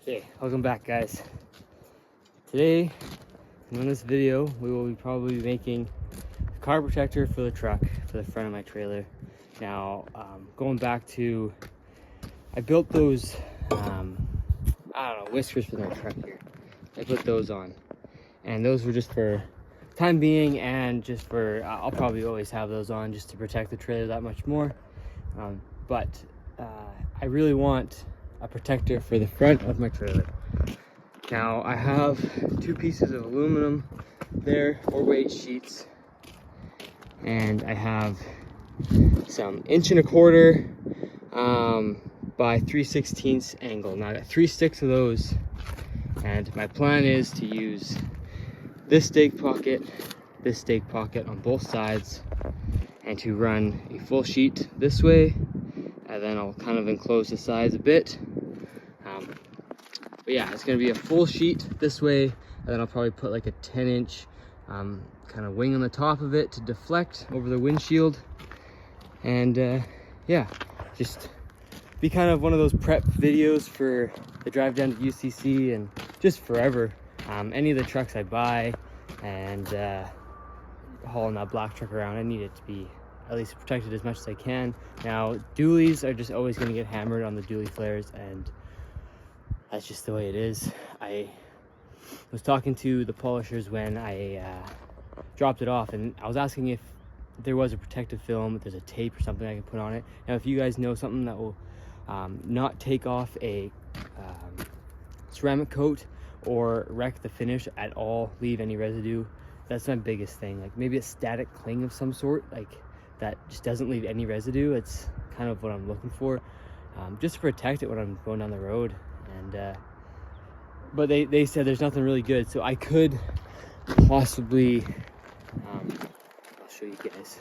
Okay, welcome back guys. Today, in this video, we will be probably making a car protector for the truck, for the front of my trailer. Now, going back to, I built those, I don't know, whiskers for my truck here. I put those on, and those were just for time being, and just for, I'll probably always have those on just to protect the trailer that much more. But I really want a protector for the front of my trailer. Now I have two pieces of aluminum there, 4x8 sheets, and I have some 1.25 by 3/16 angle. Now I got 3 sticks of those, and my plan is to use this stake pocket on both sides, and to run a full sheet this way, and then I'll kind of enclose the sides a bit. But yeah, it's gonna be a full sheet this way, and then I'll probably put like a 10-inch kind of wing on the top of it to deflect over the windshield. And yeah, just be kind of one of those prep videos for the drive down to UCC and just forever. Any of the trucks I buy and hauling that black truck around, I need it to be at least protected as much as I can. Now, dualies are just always going to get hammered on the dually flares, and that's just the way it is. I was talking to the polishers when I dropped it off, and I was asking if there was a protective film, if there's a tape or something I can put on it. Now, if you guys know something that will not take off a ceramic coat or wreck the finish at all, leave any residue, that's my biggest thing. Like maybe a static cling of some sort, like that just doesn't leave any residue. It's kind of what I'm looking for, just to protect it when I'm going down the road. And but they said there's nothing really good, so I could possibly I'll show you guys.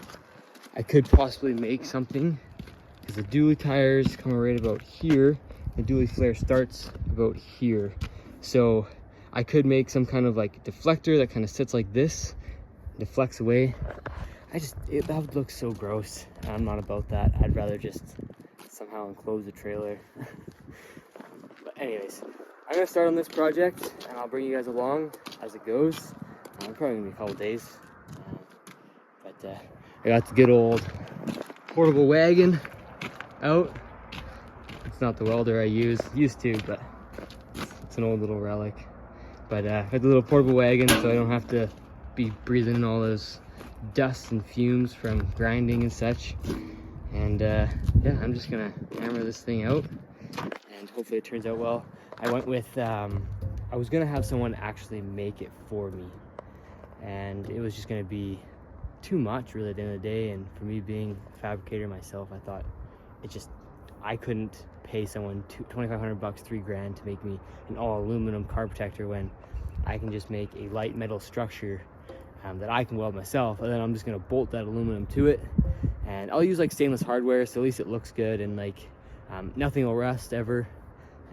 I could possibly make something, because the dually tires come right about here, the dually flare starts about here, so I could make some kind of like deflector that kind of sits like this, deflects away. That would look so gross. I'm not about that. I'd rather just somehow enclose the trailer. But anyways, I'm gonna start on this project, and I'll bring you guys along as it goes. Probably gonna be a couple days. But I got the good old portable wagon out. It's not the welder I used to, but it's an old little relic. But I got the little portable wagon, so I don't have to be breathing in all those dust and fumes from grinding and such. And yeah, I'm just gonna hammer this thing out, and hopefully it turns out well. I went with I was gonna have someone actually make it for me, and it was just gonna be too much really at the end of the day. And for me being a fabricator myself, I thought I couldn't pay someone $2,500, $3,000 to make me an all aluminum car protector, when I can just make a light metal structure that I can weld myself, and then I'm just gonna bolt that aluminum to it, and I'll use like stainless hardware, so at least it looks good, and like nothing will rust ever.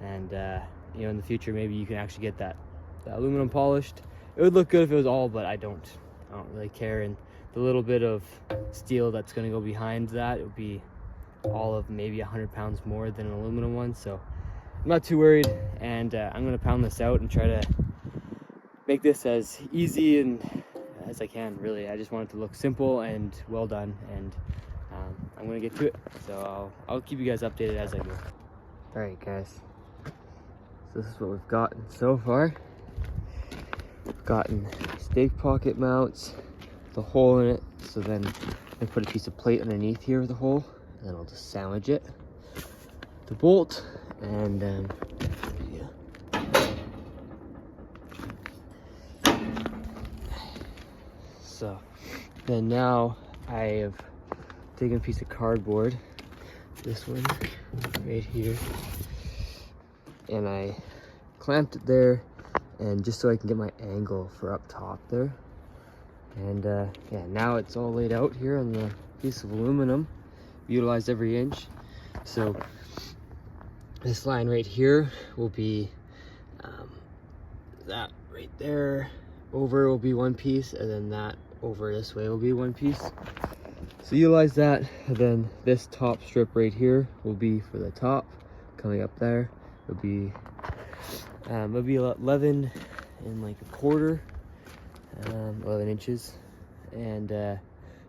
And you know, in the future maybe you can actually get that aluminum polished. It would look good if it was all, but I don't really care. And the little bit of steel that's gonna go behind that, it would be all of maybe 100 pounds more than an aluminum one, so I'm not too worried. And I'm gonna pound this out and try to make this as easy and as I can, really. I just want it to look simple and well done, and I'm gonna get to it. So I'll keep you guys updated as I go. All right guys, so this is what we've gotten so far. We've gotten stake pocket mounts, the hole in it, so then I put a piece of plate underneath here with the hole, and then I'll just sandwich it, the bolt, and then so then now I have taken a piece of cardboard, this one right here, and I clamped it there, and just so I can get my angle for up top there. And yeah, now it's all laid out here on the piece of aluminum, utilized every inch. So this line right here will be that right there over will be one piece, and then that over this way will be one piece. So utilize that, and then this top strip right here will be for the top. Coming up there will be maybe 11 and like a quarter, 11 inches. And that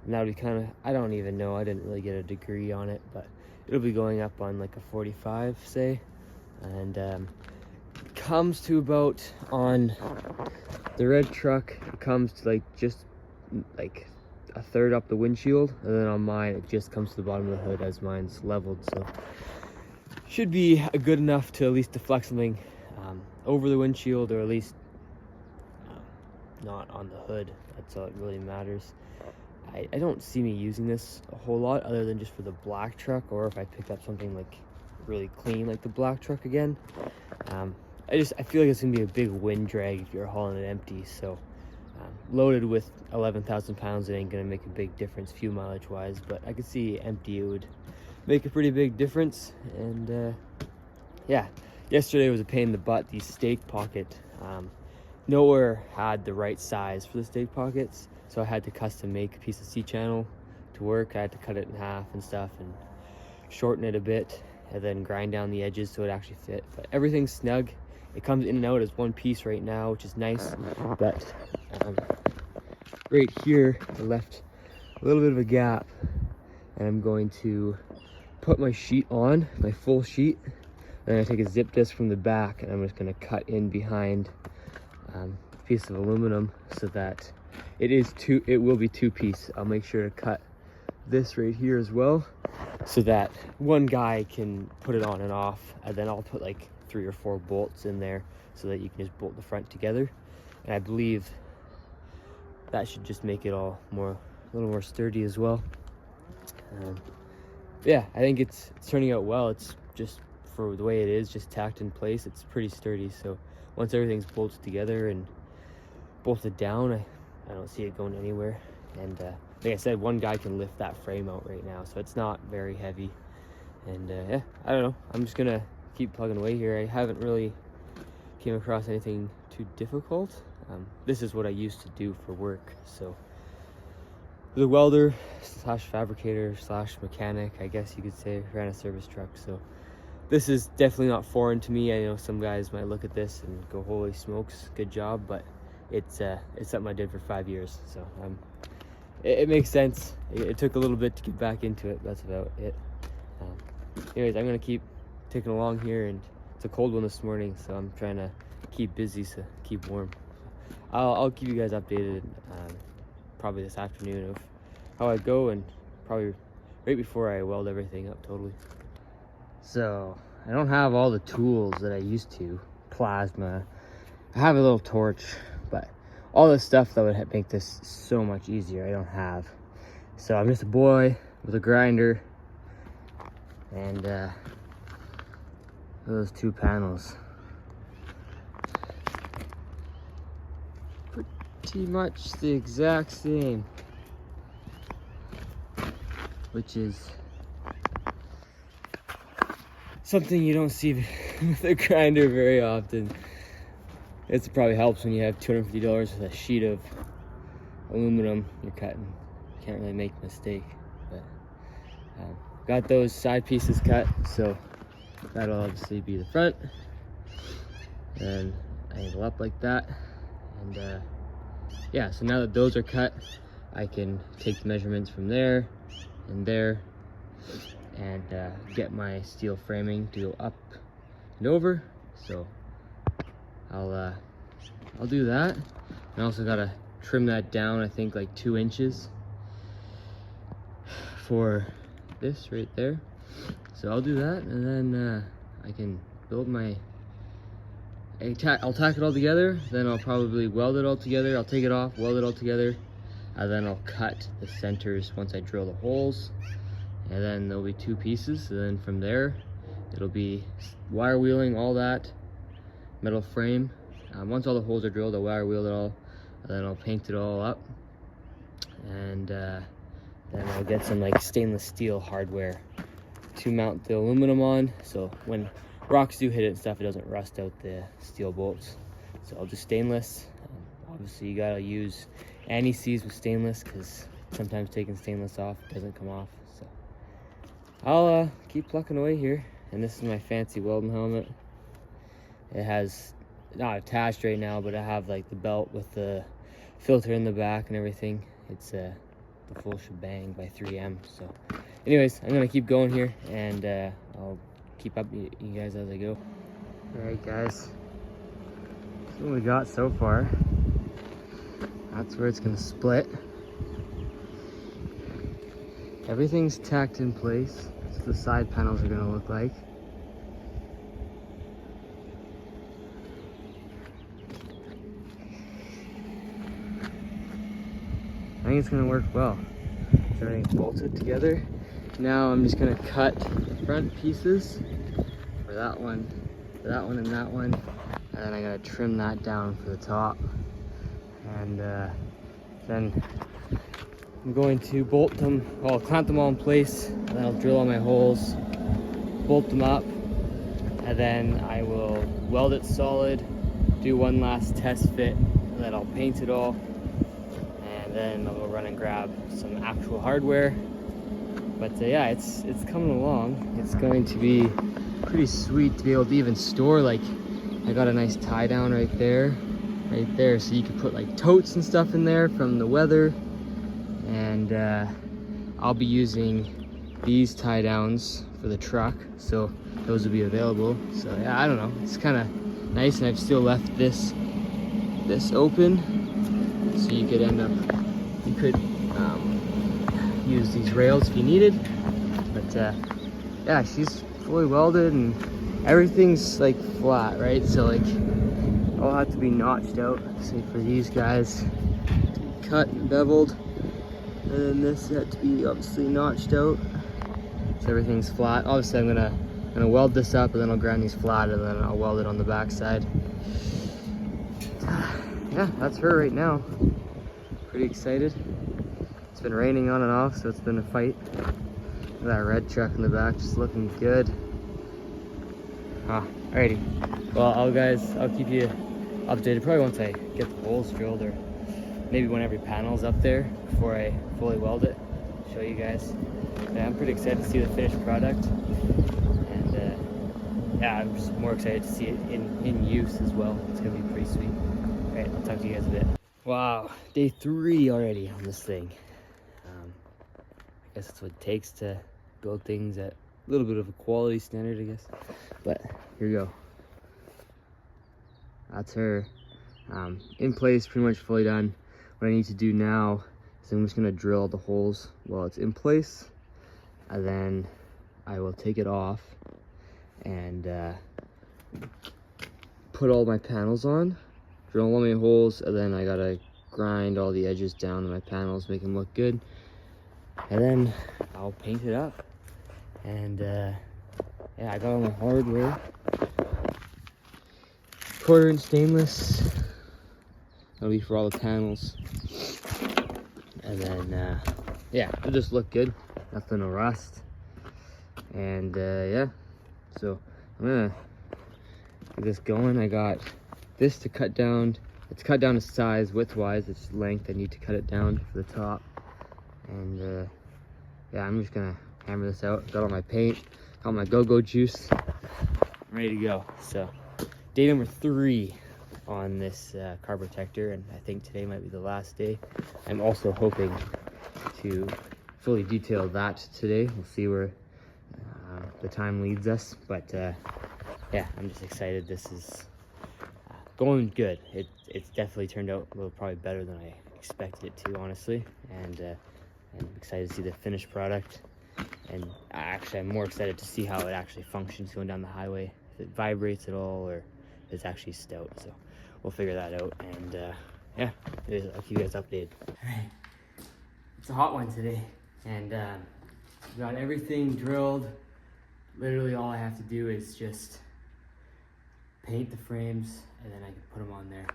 would be kind of, I don't even know, I didn't really get a degree on it, but it'll be going up on like a 45, say. And comes to about, on the red truck, it comes to like just like a third up the windshield, and then on mine it just comes to the bottom of the hood as mine's leveled. So should be good enough to at least deflect something over the windshield, or at least not on the hood. That's all it really matters. I don't see me using this a whole lot, other than just for the black truck, or if I pick up something like really clean like the black truck again. I feel like it's gonna be a big wind drag if you're hauling it empty. So loaded with 11,000 pounds, it ain't gonna make a big difference fuel mileage wise, but I could see empty it would make a pretty big difference. And yeah, yesterday was a pain in the butt. The stake pocket, nowhere had the right size for the stake pockets, so I had to custom make a piece of C-channel to work. I had to cut it in half and stuff and shorten it a bit, and then grind down the edges so it actually fit. But everything's snug. It comes in and out as one piece right now, which is nice. But right here I left a little bit of a gap, and I'm going to put my sheet on, my full sheet. Then I take a zip disc from the back, and I'm just going to cut in behind a piece of aluminum so that it will be two-piece. I'll make sure to cut this right here as well, so that one guy can put it on and off, and then I'll put like 3 or 4 bolts in there so that you can just bolt the front together. And I believe that should just make it all a little more sturdy as well. Yeah, I think it's turning out well. It's just, for the way it is, just tacked in place, it's pretty sturdy. So once everything's bolted together and bolted down, I don't see it going anywhere. And like I said, one guy can lift that frame out right now, so it's not very heavy. And yeah, I don't know, I'm just gonna keep plugging away here. I haven't really came across anything too difficult. This is what I used to do for work, so the welder slash fabricator slash mechanic, I guess you could say, ran a service truck. So this is definitely not foreign to me. I know some guys might look at this and go, holy smokes, good job, but it's something I did for 5 years, so it makes sense. It took a little bit to get back into it. That's about it. Anyways, I'm gonna keep ticking along here, and it's a cold one this morning, so I'm trying to keep busy, so keep warm. I'll keep you guys updated probably this afternoon of how I go, and probably right before I weld everything up totally. So I don't have all the tools that I used to. Plasma, I have a little torch, but all the stuff that would make this so much easier I don't have. So I'm just a boy with a grinder and those 2 panels. Pretty much the exact same, which is something you don't see with a grinder very often. It probably helps when you have $250 with a sheet of aluminum you're cutting. You can't really make a mistake. But got those side pieces cut, so that'll obviously be the front. And angle up like that. And yeah, so now that those are cut, I can take the measurements from there and there, and get my steel framing to go up and over. So I'll do that. I also gotta trim that down, I think like 2 inches for this right there. So I'll do that, and then I can build my, I'll tack it all together, then I'll probably weld it all together. I'll take it off, weld it all together, and then I'll cut the centers once I drill the holes, and then there'll be 2 pieces. And then from there it'll be wire wheeling all that metal frame. Once all the holes are drilled, I'll wire wheel it all, and then I'll paint it all up, and then I'll get some like stainless steel hardware to mount the aluminum on, so when rocks do hit it and stuff, it doesn't rust out the steel bolts. So I'll just stainless. Obviously you gotta use anti-seize with stainless, because sometimes taking stainless off doesn't come off. So I'll keep plucking away here, and this is my fancy welding helmet. It has, not attached right now, but I have like the belt with the filter in the back and everything. It's the full shebang by 3M. So anyways, I'm gonna keep going here, and I'll keep up you guys as I go. All right guys, that's what we got so far. That's where it's gonna split. Everything's tacked in place. That's what the side panels are gonna look like. I think it's gonna work well. So everything's bolted together. Now I'm just gonna cut front pieces for that one, and that one. And then I gotta trim that down for the top. And then I'm going to bolt them, well, clamp them all in place, and then I'll drill all my holes, bolt them up, and then I will weld it solid, do one last test fit, and then I'll paint it all, and then I'll go run and grab some actual hardware. But yeah, it's coming along. It's going to be pretty sweet to be able to even store, like, I got a nice tie down right there, so you can put like totes and stuff in there from the weather. And I'll be using these tie downs for the truck, so those will be available. So yeah, I don't know, it's kind of nice. And I've still left this open, so you could use these rails if you needed. But yeah, she's fully welded and everything's like flat, right? So like all have to be notched out, say for these guys to be cut and beveled. And then this had to be obviously notched out, so everything's flat. Obviously I'm gonna weld this up, and then I'll grind these flat, and then I'll weld it on the back side. Yeah, that's her right now. Pretty excited. It's been raining on and off, so it's been a fight. Look at that red truck in the back, just looking good. Alrighty. Well, I'll keep you updated probably once I get the holes drilled, or maybe when every panel's up there before I fully weld it, show you guys. Yeah, I'm pretty excited to see the finished product, and yeah, I'm just more excited to see it in use as well. It's gonna be pretty sweet. All right, I'll talk to you guys a bit. Wow, day 3 already on this thing. I guess that's what it takes to build things at a little bit of a quality standard, I guess. But here we go. That's her. In place, pretty much fully done. What I need to do now is I'm just gonna drill the holes while it's in place, and then I will take it off and put all my panels on, drill all my holes, and then I gotta grind all the edges down to my panels, make them look good, and then I'll paint it up. And yeah, I got all my hardware, 1/4" stainless. That'll be for all the panels. And then yeah, it'll just look good, nothing to rust. And yeah, so I'm gonna get this going. I got this to cut down. It's cut down to size, width-wise. It's length. I need to cut it down for the top. And yeah, I'm just gonna hammer this out. Got all my paint, got my go-go juice. I'm ready to go. So day number 3 on this car protector, and I think today might be the last day. I'm also hoping to fully detail that today. We'll see where the time leads us, but yeah, I'm just excited. This is going good. It's definitely turned out a little probably better than I expected it to, honestly, and I'm excited to see the finished product. And actually, I'm more excited to see how it actually functions going down the highway, if it vibrates at all, or if it's actually stout. So we'll figure that out, and yeah, I'll keep you guys updated. All right, it's a hot one today, and we got everything drilled. Literally all I have to do is just paint the frames, and then I can put them on there.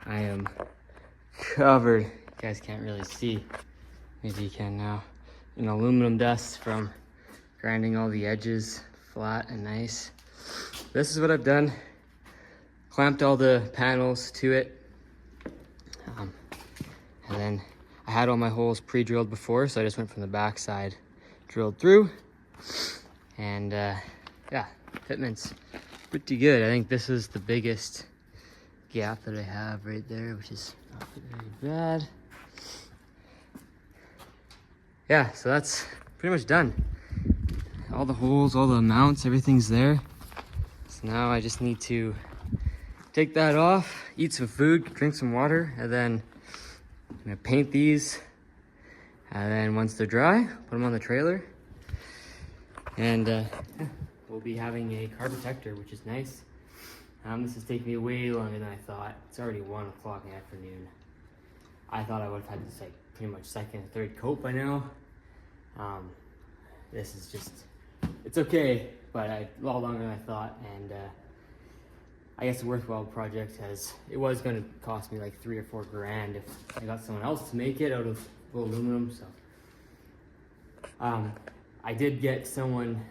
I am covered, you guys can't really see, maybe you can now, in aluminum dust from grinding all the edges flat and nice. This is what I've done. Clamped all the panels to it, and then I had all my holes pre-drilled before, so I just went from the back side, drilled through, and yeah, fitment's pretty good. I think this is the biggest gap that I have right there, which is not very bad. Yeah, so that's pretty much done. All the holes, all the mounts, everything's there. So now I just need to take that off, eat some food, drink some water, and then I'm gonna paint these. And then once they're dry, put them on the trailer. And yeah, we'll be having a car protector, which is nice. This is taking me way longer than I thought. It's already 1 o'clock in the afternoon. I thought I would have had this like pretty much second or third coat by now. This is just, it's okay, but a lot longer than I thought. And I guess a worthwhile project, as it was going to cost me like 3 or 4 grand if I got someone else to make it out of aluminum. So I did get someone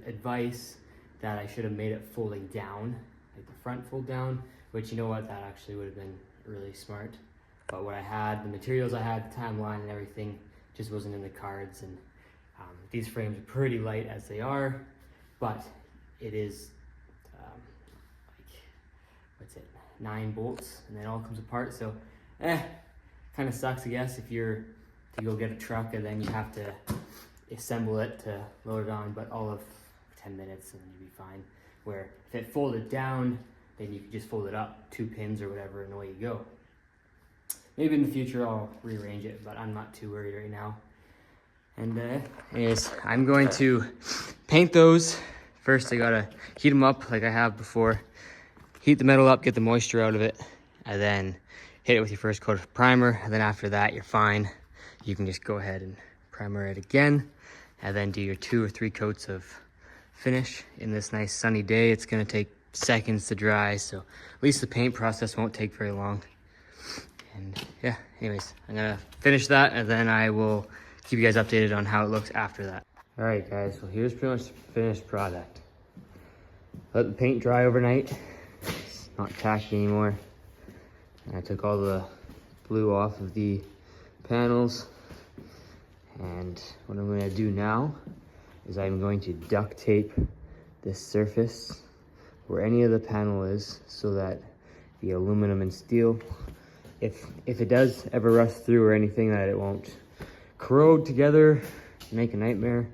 advice that I should have made it folding down, like the front fold down, which, you know what, that actually would have been really smart. But what I had, the materials I had, the timeline and everything just wasn't in the cards. And these frames are pretty light as they are, but it is like, what's it, 9 bolts, and then it all comes apart. So kind of sucks, I guess, if you're to go get a truck and then you have to assemble it to load it on, but all of 10 minutes and you'll be fine. Where if it folded down, then you could just fold it up 2 pins or whatever, and away you go. Maybe in the future I'll rearrange it, but I'm not too worried right now. And anyways, I'm going to paint those. First I gotta heat them up like I have before. Heat the metal up, get the moisture out of it, and then hit it with your first coat of primer. And then after that, you're fine. You can just go ahead and primer it again, and then do your 2 or 3 coats of finish. In this nice sunny day, it's gonna take seconds to dry, so at least the paint process won't take very long. And yeah, anyways, I'm gonna finish that, and then I will keep you guys updated on how it looks after that. All right, guys, well, here's pretty much the finished product. Let the paint dry overnight. It's not tacky anymore. And I took all the blue off of the panels. And what I'm gonna do now is I'm going to duct tape this surface where any of the panel is, so that the aluminum and steel, if it does ever rust through or anything, that it won't corrode together, make a nightmare.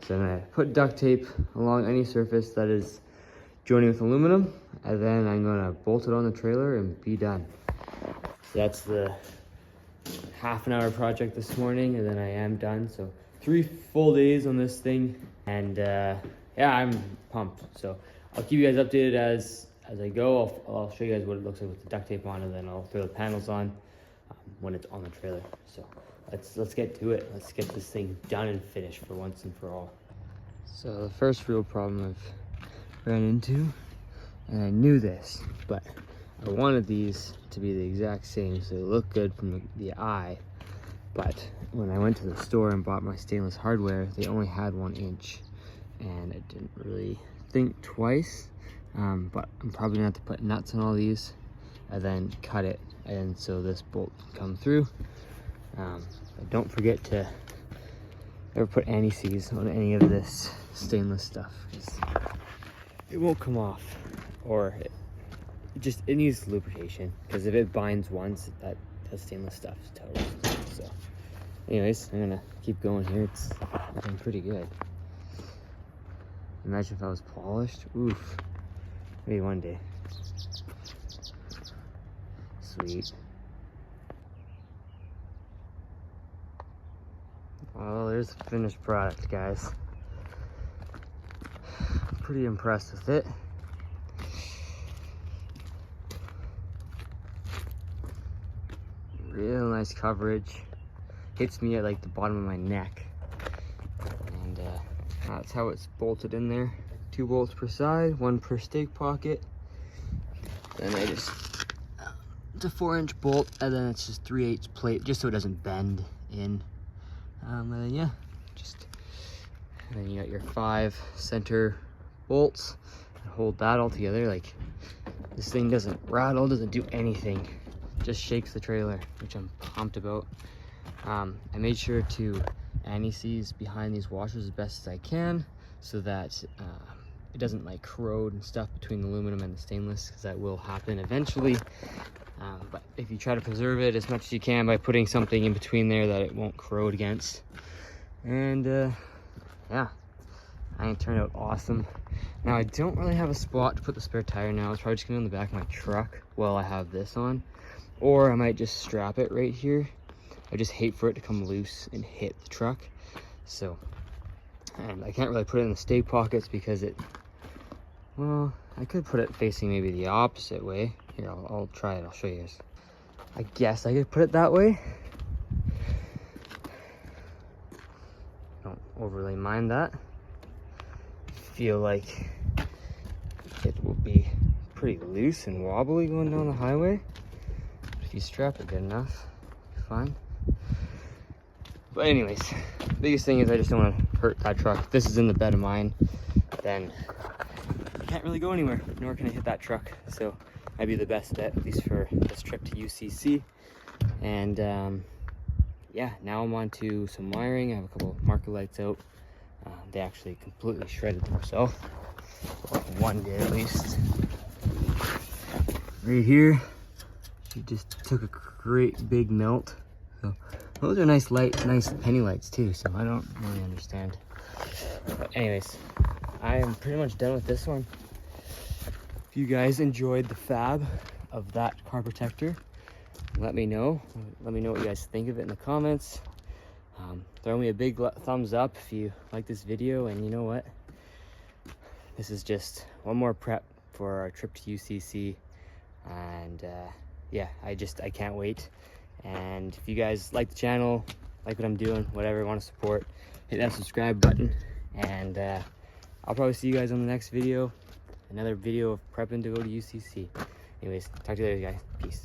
So I'm gonna put duct tape along any surface that is joining with aluminum, and then I'm gonna bolt it on the trailer and be done. So that's the half-an-hour project this morning, and then I am done. So 3 full days on this thing, and yeah, I'm pumped. So I'll keep you guys updated as I go. I'll show you guys what it looks like with the duct tape on, and then I'll throw the panels on when it's on the trailer. So let's get to it. Let's get this thing done and finished for once and for all. So the first real problem I've ran into, and I knew this, but I wanted these to be the exact same so they look good from the eye. But when I went to the store and bought my stainless hardware, they only had 1 inch, and I didn't really think twice. But I'm probably gonna have to put nuts on all these and then cut it, and so this bolt can come through. But don't forget to never put anti-seize on any of this stainless stuff, because it won't come off, or it needs lubrication, because if it binds once, that stainless stuff is toast. So anyways, I'm gonna keep going here. It's looking pretty good. Imagine if I was polished. Oof. Maybe one day. Sweet. Well, there's the finished product, guys. I'm pretty impressed with it. Real nice coverage. Hits me at like the bottom of my neck. And that's how it's bolted in there. 2 bolts per side, 1 per stake pocket. Then I just, it's a 4-inch bolt, and then it's just 3/8 plate, just so it doesn't bend in. And then yeah, and then you got your 5 center bolts that hold that all together. Like, this thing doesn't rattle, doesn't do anything, just shakes the trailer, which I'm pumped about. I made sure to anti-seize behind these washers as best as I can, so that it doesn't like corrode and stuff between the aluminum and the stainless, because that will happen eventually. But if you try to preserve it as much as you can by putting something in between there that it won't corrode against. And yeah, I think it turned out awesome. Now I don't really have a spot to put the spare tire now. It's probably just gonna be in the back of my truck while I have this on, or I might just strap it right here. I just hate for it to come loose and hit the truck. So, and I can't really put it in the stay pockets because it, well, I could put it facing maybe the opposite way. Here, I'll try it, I'll show you guys. I guess I could put it that way. Don't overly mind that. Feel like it will be pretty loose and wobbly going down the highway. But if you strap it good enough, you're fine. But anyways, biggest thing is I just don't want to hurt that truck. If this is in the bed of mine, then I can't really go anywhere, nor can I hit that truck. So I'd be the best bet, at least for this trip to UCC. And yeah, now I'm on to some wiring. I have a couple marker lights out. They actually completely shredded themselves. Well, one did at least. Right here, she just took a great big melt. So those are nice penny lights too, so I don't really understand. But anyways, I am pretty much done with this one. If you guys enjoyed the fab of that car protector, let me know. Let me know what you guys think of it in the comments. Throw me a big thumbs up if you like this video. And you know what? This is just one more prep for our trip to UCC. And yeah, I can't wait. And if you guys like the channel, like what I'm doing, whatever, want to support, hit that subscribe button. And I'll probably see you guys on the next video. Another video of prepping to go to UCC. Anyways, talk to you later, guys. Peace.